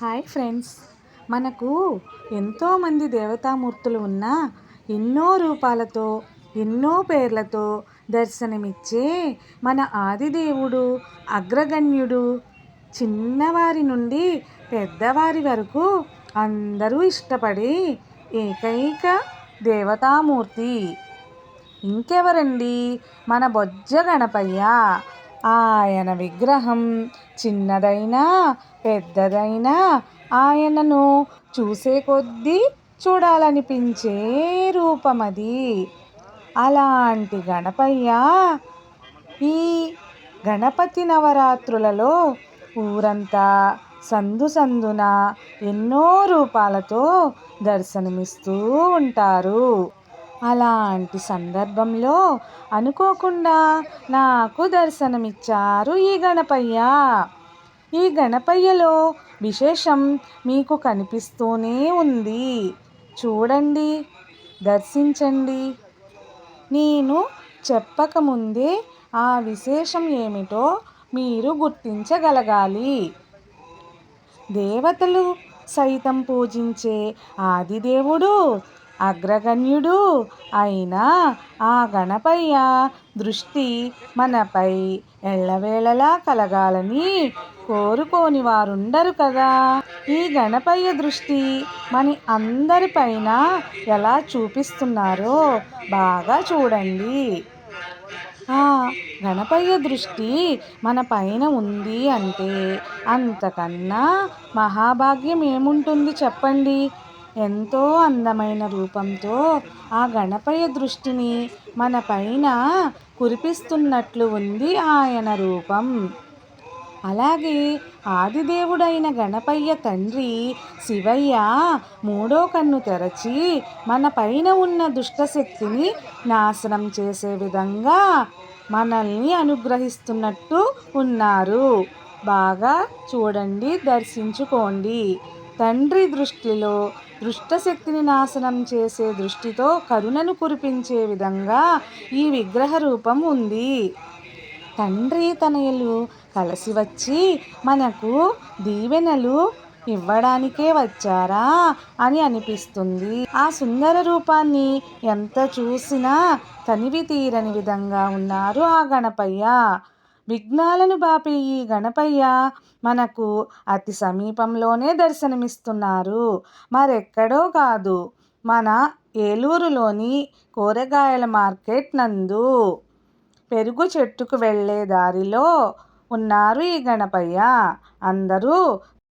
Hi friends, మనకు ఎంతోమంది దేవతామూర్తులు ఉన్న ఎన్నో రూపాలతో ఎన్నో పేర్లతో దర్శనమిచ్చే మన ఆదిదేవుడు అగ్రగణ్యుడు. చిన్నవారి నుండి పెద్దవారి వరకు అందరూ ఇష్టపడే ఏకైక దేవతామూర్తి ఇంకెవరండి, మన బొజ్జ గణపయ్య. ఆయన విగ్రహం చిన్నదైనా పెద్దదైనా ఆయనను చూసే కొద్దీ చూడాలనిపించే రూపమది. అలాంటి గణపయ్య ఈ గణపతి నవరాత్రులలో ఊరంతా సందు సందున ఎన్నో రూపాలతో దర్శనమిస్తూ ఉంటారు. అలాంటి సందర్భంలో అనుకోకుండా నాకు దర్శనమిచ్చారు ఈ గణపయ్య. ఈ గణపయ్యలో విశేషం మీకు కనిపిస్తూనే ఉంది. చూడండి, దర్శించండి. నేను చెప్పకముందే ఆ విశేషం ఏమిటో మీరు గుర్తించగలగాలి. దేవతలు సైతం పూజించే ఆదిదేవుడు అగ్రగణ్యుడు అయిన ఆ గణపయ్య దృష్టి మనపై ఎల్లవేళలా కలగాలని కోరుకోని వారుండరు కదా. ఈ గణపయ్య దృష్టి మన అందరిపైన ఎలా చూపిస్తున్నారో బాగా చూడండి. ఆ గణపయ్య దృష్టి మన పైన ఉంది అంటే అంతకన్నా మహాభాగ్యం ఏముంటుంది చెప్పండి. ఎంతో అందమైన రూపంతో ఆ గణపయ్య దృష్టిని మన పైన కురిపిస్తున్నట్లు ఉంది ఆయన రూపం. అలాగే ఆదిదేవుడైన గణపయ్య తండ్రి శివయ్య మూడో కన్ను తెరచి మన పైన ఉన్న దుష్టశక్తిని నాశనం చేసే విధంగా మనల్ని అనుగ్రహిస్తున్నట్టు ఉన్నారు. బాగా చూడండి, దర్శించుకోండి. తండ్రి దృష్టిలో దుష్టశక్తిని నాశనం చేసే దృష్టితో కరుణను కురిపించే విధంగా ఈ విగ్రహ రూపం ఉంది. తండ్రి తనయులు కలిసి వచ్చి మనకు దీవెనలు ఇవ్వడానికే వచ్చారా అని అనిపిస్తుంది. ఆ సుందర రూపాన్ని ఎంత చూసినా తనివి తీరని విధంగా ఉన్నారు ఆ గణపయ్య. విఘ్నాలను బాపే ఈ గణపయ్య మనకు అతి సమీపంలోనే దర్శనమిస్తున్నారు. మరెక్కడో కాదు, మన ఏలూరులోని కూరగాయల మార్కెట్ నందు పెరుగు చెట్టుకు వెళ్ళే దారిలో ఉన్నారు ఈ గణపయ్య. అందరూ